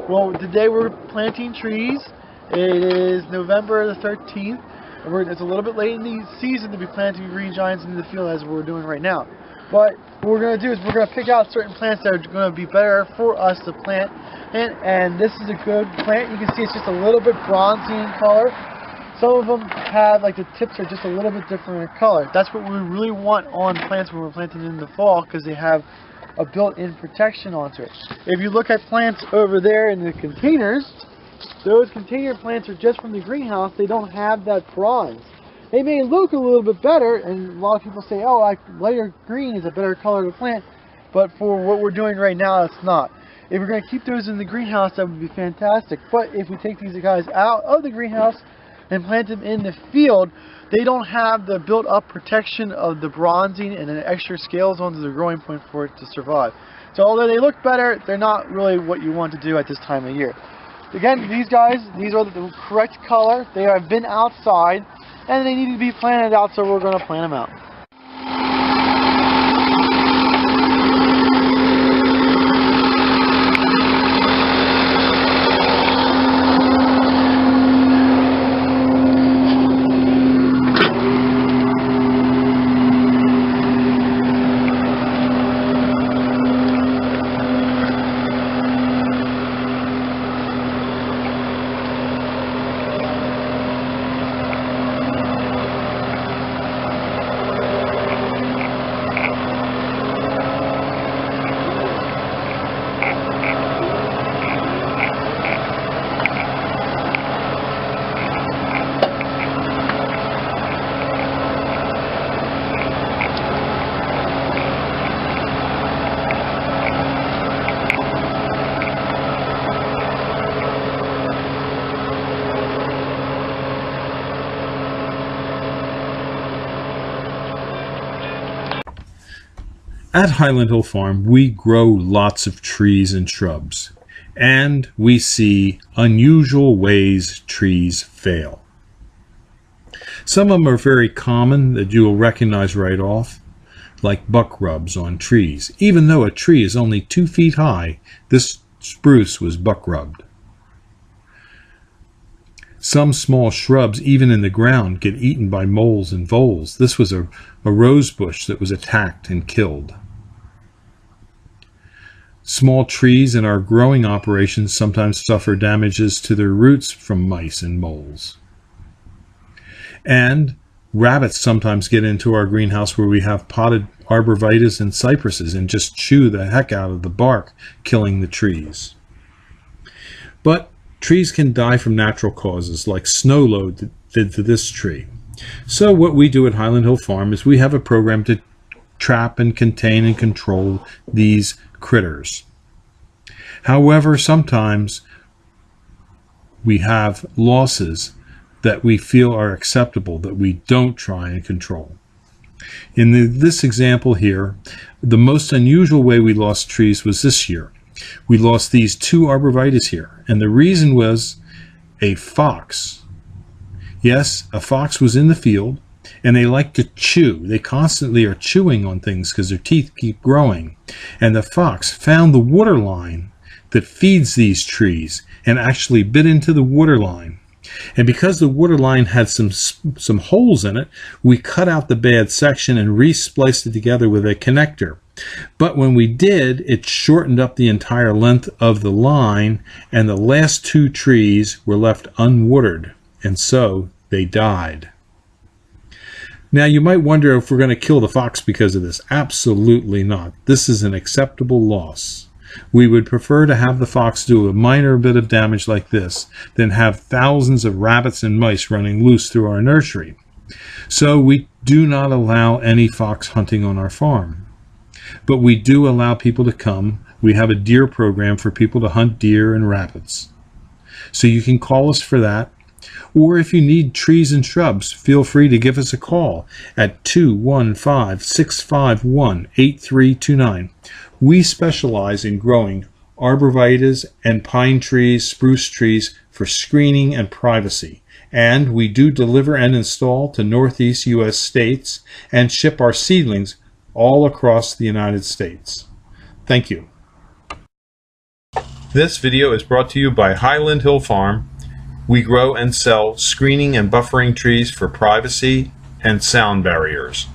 Well, today we're planting trees. It is November the 13th. And it's a little bit late in the season to be planting green giants into the field as we're doing right now. But what we're going to do is we're going to pick out certain plants that are going to be better for us to plant. And this is a good plant. You can see it's just a little bit bronzy in color. Some of them have, like, the tips are just a little bit different in color. That's what we really want on plants when we're planting in the fall, because they have a built-in protection onto it. If you look at plants over there in the containers, those container plants are just from the greenhouse. They don't have that bronze. They may look a little bit better, and a lot of people say, oh, lighter green is a better color to plant, but for what we're doing right now, it's not. If we're going to keep those in the greenhouse, that would be fantastic. But if we take these guys out of the greenhouse and plant them in the field, they don't have the built-up protection of the bronzing and the extra scales onto the growing point for it to survive. So although they look better, they're not really what you want to do at this time of year. Again, these guys, these are the correct color. They have been outside, and they need to be planted out, so we're going to plant them out. At Highland Hill Farm, we grow lots of trees and shrubs, and we see unusual ways trees fail. Some of them are very common that you will recognize right off, like buck rubs on trees. Even though a tree is only 2 feet high, this spruce was buck rubbed. Some small shrubs, even in the ground, get eaten by moles and voles. This was a rose bush that was attacked and killed. Small trees in our growing operations sometimes suffer damages to their roots from mice and moles. And rabbits sometimes get into our greenhouse where we have potted arborvitaes and cypresses and just chew the heck out of the bark, killing the trees. But trees can die from natural causes, like snow load did to this tree. So what we do at Highland Hill Farm is we have a program to trap and contain and control these critters. However, sometimes we have losses that we feel are acceptable that we don't try and control. In this example here, the most unusual way we lost trees was this year. We lost these 2 arborvitaes here, and the reason was a fox. Yes, a fox was in the field, and they like to chew. They constantly are chewing on things because their teeth keep growing. And the fox found the water line that feeds these trees and actually bit into the water line. And because the water line had some holes in it, we cut out the bad section and re-spliced it together with a connector. But when we did, it shortened up the entire length of the line, and the last 2 trees were left unwatered, and so they died. Now, you might wonder if we're going to kill the fox because of this. Absolutely not. This is an acceptable loss. We would prefer to have the fox do a minor bit of damage like this than have thousands of rabbits and mice running loose through our nursery. So we do not allow any fox hunting on our farm. But we do allow people to come. We have a deer program for people to hunt deer and rabbits. So you can call us for that. Or if you need trees and shrubs, feel free to give us a call at 215-651-8329. We specialize in growing arborvitaes and pine trees, spruce trees for screening and privacy. And we do deliver and install to Northeast U.S. states and ship our seedlings all across the United States. Thank you. This video is brought to you by Highland Hill Farm. We grow and sell screening and buffering trees for privacy and sound barriers.